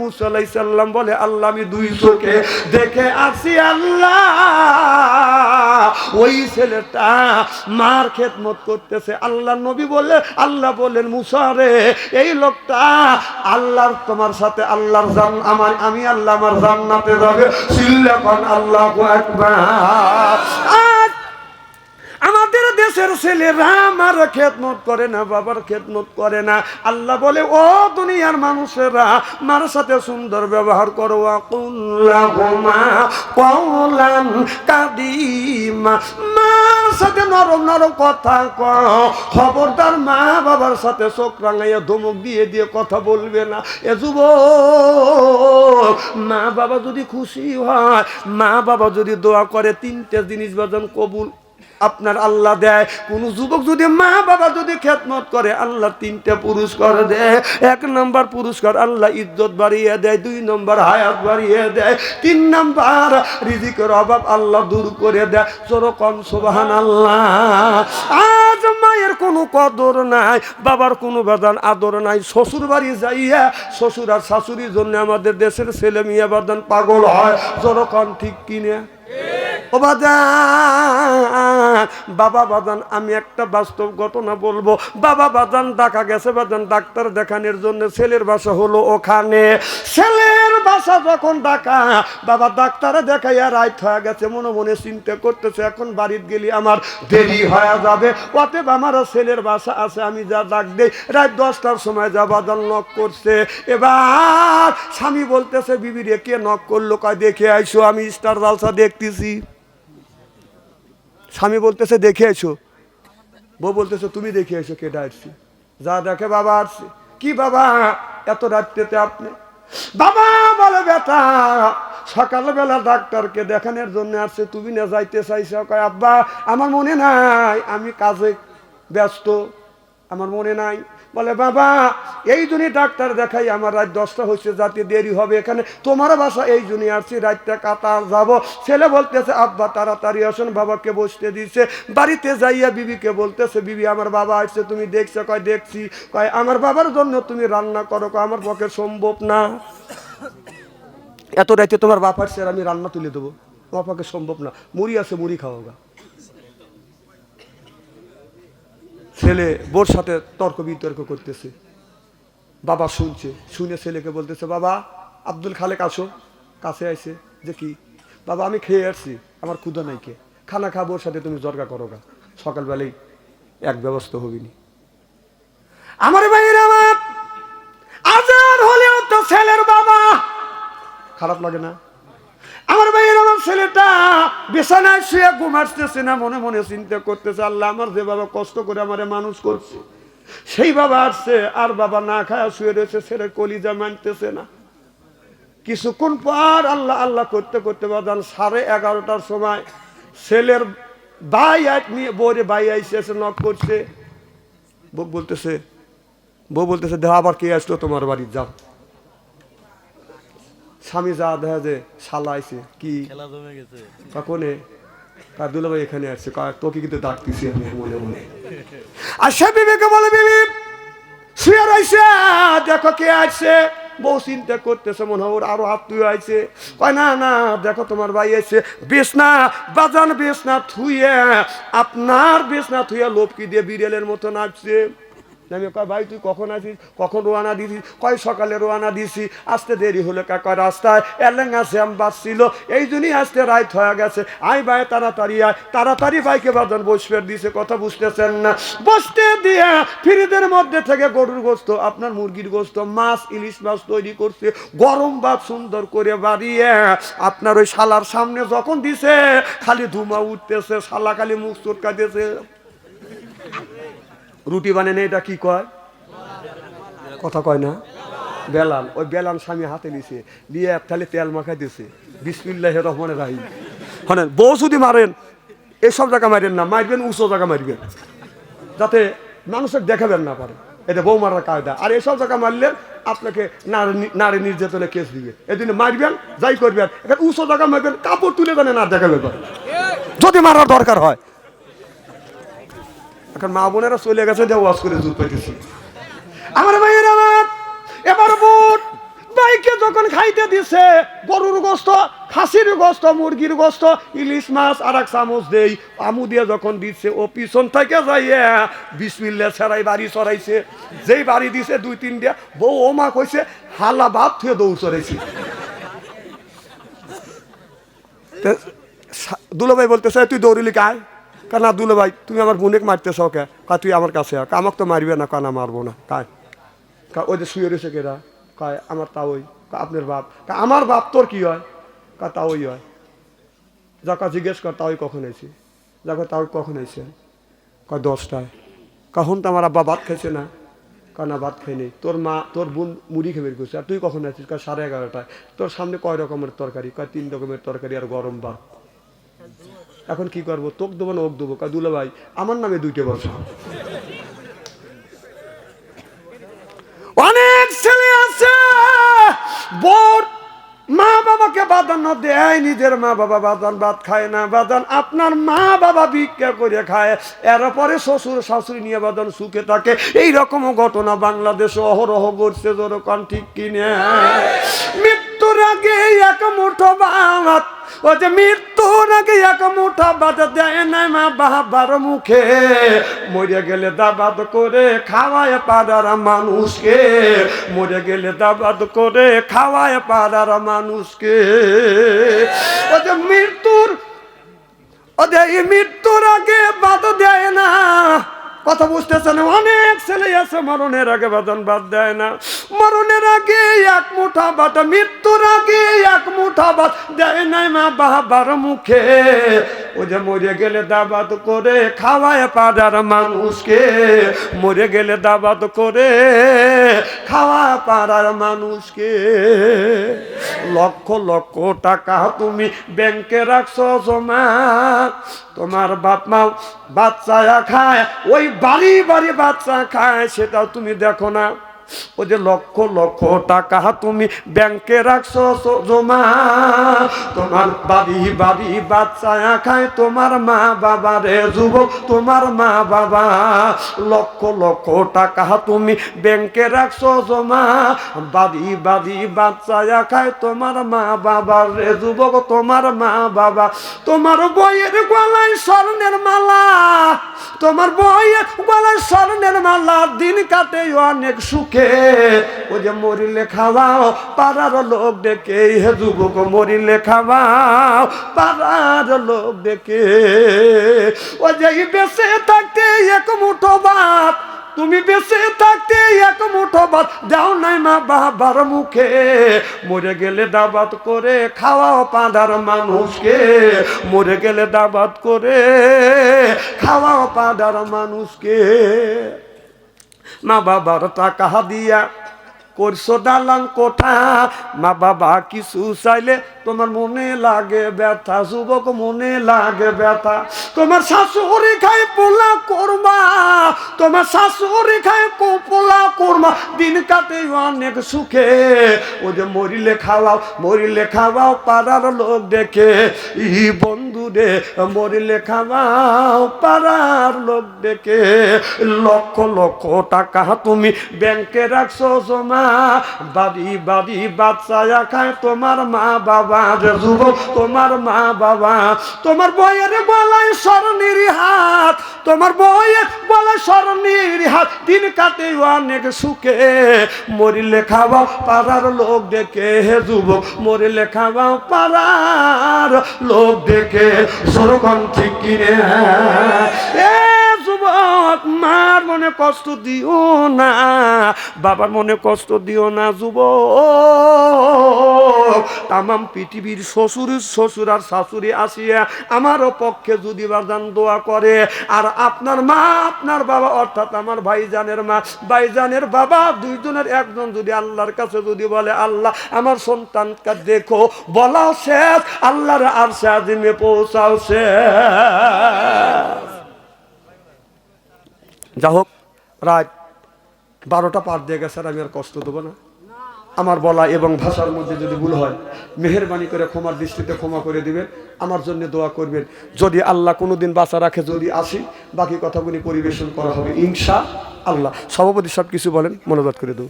মুসা আলাইহিস সালাম বলে আল্লাহ আমি দুই চোখে দেখে আসি আল্লাহ ওই ছেলেটা মার খেদমত করতেছে। আল্লাহ নবী বলে আল্লাহ বলেন মুসা রে এই লোকটা আল্লাহর তোমার সাথে আল্লাহর আমি আল্লাহ আমার জান্নাতে যাবে। সিল্লাকান আল্লাহু আকবার। আমাদের দেশের ছেলেরা আমার খেদমত করে না, বাবার খেদমত করে না। আল্লাহ বলে ও দুনিয়ার মানুষেরা মার সাথে সুন্দর ব্যবহার করো। আকুল্লাহুমা কওলান কাদিমা, মার সাথে নরম নরম কথা কও। খবরদার মা বাবার সাথে চোখ রাঙাইয়া ধমক দিয়ে দিয়ে কথা বলবে না। এ যুবক, মা বাবা যদি খুশি হয়, মা বাবা যদি দোয়া করে, তিনটে জিনিস বাজান কবুল আপনার আল্লাহ দেয়। কোন যুবক যদি মা বাবা যদি খেদমত করে আল্লাহ তিনটা পুরস্কার দেয়। এক নম্বর পুরস্কার আল্লাহ ইজ্জত বাড়িয়ে দেয়, দুই নম্বর হায়াত বাড়িয়ে দেয়, তিন নম্বর রিজিকের অভাব আল্লাহ দূর করে দেয়। যেরকম সুবহানাল্লাহ। আজ মায়ের কোনো কদর নাই, বাবার কোনো বাদান আদর নাই। শ্বশুর বাড়ি যাইয়া শ্বশুর আর শাশুড়ির জন্য আমাদের দেশের ছেলে মেয়ে বাদান পাগল হয়। যেরকম ঠিক কিনে ও বাজান, বাবা বাজান আমি একটা বাস্তব ঘটনা বলবো। বাবা বাজান ঢাকা গেছে বাজান ডাক্তার দেখানোর জন্য। ছেলের বাসা হলো ওখানে। ছেলের বাসা যখন ঢাকা, বাবা ডাক্তারে দেখাইয়া রাত হয়ে গেছে। মনে মনে চিন্তা করতেছে এখন বাড়িতে গেলে আমার দেরি হয়ে যাবে, অতএব আমার ছেলের বাসা আছে, আমি যা ডাক দেই। রাত 10টার সময় যা বাজান নক করছে। এবার স্বামী বলতেছে বিবি রে কে নক করলো? কয় দেখে আইসো, আমি স্টার জালসা দেখতেছি। স্বামী বলতেছে দেখে আইসো, বউ বলতেছে তুমি দেখে আইসো। কেটা আসছি? যা দেখে বাবা আসছে। কি বাবা এত রাত্রিতে আপনি? বাবা বলে বেটা সকালবেলা ডাক্তারকে দেখানোর জন্য আসছে, তুমি না যাইতে চাইছো? কয় আব্বা আমার মনে নাই, আমি কাজে ব্যস্ত, আমার মনে নাই। বলে বাবা এই জন্যই ডাক্তার দেখাই আমার রাত 10টা হচ্ছে, যাতে দেরি হবে। এখানে তোমার বাসা এই জন্যই আসছি, রাতটা কাতার যাব। ছেলে বলতেছে আব্বা তাড়াতাড়ি আসুন। বাবাকে বসতে দিচ্ছে। বাড়িতে যাইয়া বিবিকে বলতেছে বিবি আমার বাবা আসছে, তুমি দেখছো? কয় দেখছি। কয় আমার বাবার জন্য তুমি রান্না করো। কয় আমার পক্ষে সম্ভব না, এত রাতে তোমার বাপ আসছে আর আমি রান্না তুলে দেবো, আমার পক্ষে সম্ভব না। মুড়ি আছে, মুড়ি খাওয়াগা। ছেলে বোর সাথে তর্ক বিতর্ক করতেছে। বাবা শুনছে, শুনে ছেলেকে বলতেছে বাবা আব্দুল খালেক আসো। কাছে আইছে যে কি? বাবা আমি খেয়ে আসছি, আমার ক্ষুধা নাই, কে খানা খাবো, ওর সাথে তুমি জর্গা করো গা, সকালবেলায় এক ব্যবস্থা হবিনি। আমার ভাইয়ের আমার আজান হলেও তো ছেলের বাবা খারাপ লাগে না? আমার ভাইয়ের আমার ছেলেটা বিছানায় শুয়ে ঘুমাচ্ছে না, মনে মনে চিন্তা করতেছে আল্লাহ আমার যে বাবা কষ্ট করে আমারে মানুষ করছে সেই বাবা আসছে আর বাবা না খায়া শুয়ে রয়েছে, ছেলে কলিজা মানতেছে না। কিছুক্ষণ পর আল্লাহ আল্লাহ করতে করতে বাজান 11:30টার সময় ছেলের ভাই নিয়ে বউরে ভাই আইসে নক করছে। বউ বলতেছে দেহ আবার কে আসলো তোমার বাড়ি, যাও। স্বামী যা দেখা যে শালা আইছে, কি কখনে দুলা ভাই এখানে আসছে, তোকে কিন্তু ডাকতেছি আমি মনে মনে। আর সে বিবেকে বলে বিবি শুয়ে রয়েছে, দেখো কে আসছে। বউ চিন্তা করতেছে মনে হয় ওর আরো আত্মীয় আইছে। কয় না না দেখো তোমার ভাই আইছে। বিছনা বাজান বিছনা থুইয়া আপনার বিছনা থুইয়া লোপকি দিয়ে বিড়ালের মতো নাচছে। আমি কয় ভাই তুই কখন আসিস, কখন রোয়ানা দিছিস? কয় সকালে রোয়ানা দিছি, আসতে দেরি হলো। কয় রাস্তায় এলেঙ্গা জ্যাম বাজছিল, এই জন্যই আসতে রাত হয়ে গেছে। আই ভাই তাড়াতাড়ি আয়। তাড়াতাড়ি বাইকে বাজান বসবে দিছে, কথা বুঝতেছেন না? বসতে দিয়ে ফ্রিজের মধ্যে থেকে গরুর গোস্ত, আপনার মুরগির গোস্ত, মাছ, ইলিশ মাছ তৈরি করছে, গরম ভাত সুন্দর করে বাড়িয়ে আপনার ওই শালার সামনে যখন দিছে খালি ধুমা উঠতেছে, শালা খালি মুখ চটকা দিয়েছে। রুটি বানানে এটা কি কয়? কথা কয় না? বেলাল। ওই বেলাল স্বামী হাতে নিছে, দিয়ে এক থালি তেল মাখাই দিছে, বিসমিল্লাহির রহমানির রহিম। মানে বউ যদি মারেন এসব জায়গা মারেন না, মারবেন উঁচু জায়গা মারবেন, যাতে মানুষের দেখাবেন না পারে। এটা বউ মারার কায়দা। আর এসব জায়গা মারলে আপনাকে নারী নির্যাতনে কেস দিবে। এই জন্য মারবেন যাই করবেন, এখানে উঁচু জায়গা মারবেন, কাপড় তুলে দেন না দেখাবে পারে যদি মারার দরকার হয়। এখন মা বোনেরা চলে গেছে যে ওয়াজ করে জুত পাইতেছি। আমার ভাইয়ের আমার এবার বুট সবাইকে যখন খাইতে দিছে, গরুর গোস্ত, খাসির গোস্ত, মুরগির গোস্ত, ইলিশ মাছ আর এক চামচ দেই, আমু দিয়ে যখন দিচ্ছে, ও পিছন থেকে যাইয়া বিসমিল্লাহ ছাড়াই বাড়ি চড়াইছে। যেই বাড়ি দিছে 2-3 দিয়া, বউ ও মা কইছে হালা বাপ থুয়ে দৌড় চড়াইছি। দুলাভাই বলতেছে তুই দৌড়িলি কায়? না দুলাভাই তুমি আমার বোনেক মারতেছ কে? তুই আমার কাছে আমাকে তো মারবে না, কানা মারবো না। কায় ওই যে শুয়ে রয়েছে কেরা? কয় আমার তা ওই। আপনার বাপ? আমার বাপ তোর কি হয়? তা ওই হয়। যাকে জিজ্ঞেস কর তা ওই কখন আইছি? যাকে তা ওই কখন আইছে? 10টায়। কখন তো আমার আব্বা ভাত খাইছে না? না ভাত খাইনি। তোর মা তোর বোন মুড়ি খেয়ে বের করছে। আর তুই কখন আছিস? 11:30টায়। তোর সামনে কয় রকমের তরকারি? 3 রকমের তরকারি আর গরম ভাত। এখন কি করবো? তোক দেবো না ওক দেবো? দুলাভাই আমার নামে 2টে বছর। অনেক ছেলে আছে বোর মা বাবাকে প্রাধান্য দেয়, নিজের মা বাবা ভাত খায় না। আপনার মা বাবা ভিক্ষা করে খায়, এরপরে শ্বশুর শাশুড়ি নিয়ে সুখে থাকে। এইরকম ঘটনা বাংলাদেশে অহরহ ঘটছে। যেরকম ঠিক কিনে মৃত্যুর আগে এক মুঠো ভাত, ও যে মৃত্যুর আগে এক মুঠা ভাত দেয় নাই মা বাবার মুখে। মরে গেলে দাবাত করে খাওয়ায় পাড়ার মানুষকে, মরে গেলে দাবাত করে খাওয়ায় পাড়ার মানুষকে। ও যে মৃত্যুর আগে ভাত দেয় না। কথা বুঝতেছেন? অনেক ছেলে আছে মরণের আগে ভাত দেয় না। মরণের আগে এক মুঠা ভাত, মৃত্যুর আগে এক মুঠা ভাত দেয় নাই মা বাবার মুখে। ও যে মরে গেলে দাবাত করে খাওয়ায় পাড়ার মানুষকে, মরে গেলে দাবাত করে খাওয়া পাড়ার মানুষকে। লক্ষ লক্ষ টাকা তুমি ব্যাংকে রাখছো জমা, তোমার বাপ মা বাচ্চা খায়, ওই বাড়ি বাড়ি বাচ্চা খায়, সেটাও তুমি দেখো না। ও যে লক্ষ লক্ষ টাকা তুমি ব্যাংকে রাখছো জমা, তোমার বাড়ি বাড়ি বাচ্চা খায় তোমার মা বাবা রে যুবক, তোমার মা বাবা। লক্ষ লক্ষ টাকা তুমি ব্যাংকে রাখছো জমা, বাড়ি বাড়ি বাচ্চা খায় তোমার মা বাবা রে যুবক, তোমার মা বাবা। তোমার বইয়ের গলায় স্বর্ণের মালা, তোমার বইয়ের গলায় স্বর্ণের মালা, দিন কাটে অনেক সুখে। ও যে মরিলে খাওয়াও পাড়ার লোক ডেকে, হে যুবক মরিলে খাওয়াও পাড়ার লোক ডেকে। ও যে বেঁচে থাকতে এক মুঠো ভাত, তুমি বেঁচে থাকতে এক মুঠো ভাত দাও নাই মা বাবার মুখে। মরে গেলে দাবাত করে খাওয়াও পাড়ার মানুষকে, মরে গেলে দাবাত করে খাওয়াও পাড়ার মানুষকে। মা বাবার টাকা দিয়া করছো দালান কোঠা, মা বাবা কিছু চাইলে তোমার মনে লাগে ব্যথা, যুবক মনে লাগে ব্যথা। তোমার শাশুড়ি খায় পোলা কোরমা, তোমার শাশুড়ি খায় পোলা কোরমা, দিন কাটে অনেক সুখে। ও যে মরিলে খাওয়াও পাড়ার লোক দেখে, ই বন্ধু রে মরিলে খাওয়াও পাড়ার লোক দেখে। লক্ষ লক্ষ টাকা তুমি ব্যাংকে রাখছো জমা, বাড়ি বাড়ি বাচ্চা খায় তোমার মা বাবা রে যুবক, তোমার মা বাবা। তোমার বইয়ের গলায় স্বর্ণের হাত, তোমার বইয়ের গলায় স্বর্ণের হাত, দিন কাটে অনেক সুখে। মরিলে খাওয়াও পাড়ার লোক দেখে, হে যুবক মরিলে খাওয়াও পাড়ার লোক দেখে। সরকম ঠিক কিনে যুবক, মার মনে কষ্ট দিও না, বাবার মনে কষ্ট দিও না যুবক। তামাম পৃথিবীর শ্বশুর আর শাশুড়ি আসিয়া আমারও পক্ষে যদি বাজান দোয়া করে, আর আপনার মা আপনার বাবা অর্থাৎ আমার ভাইজানের মা ভাইজানের বাবা, দুইজনের একজন যদি আল্লাহর কাছে যদি বলে আল্লাহ আমার সন্তানকে দেখো, বলাও শেষ, আল্লাহর আরশে আজিমে পৌঁছাও শেষ। যা হোক, রাত 12টা পার দিয়ে গেছে, আর আমি আর কষ্ট দেবো না। আমার বলা এবং ভাষার মধ্যে যদি ভুল হয় মেহেরবানি করে ক্ষমার দৃষ্টিতে ক্ষমা করে দিবেন, আমার জন্য দোয়া করবেন। যদি আল্লাহ কোনোদিন বাঁচা রাখে, যদি আসি, বাকি কথাগুলি পরিবেশন করা হবে ইনশা আল্লাহ। সভাপতি সব কিছু বলেন, মনোজাত করে দেব।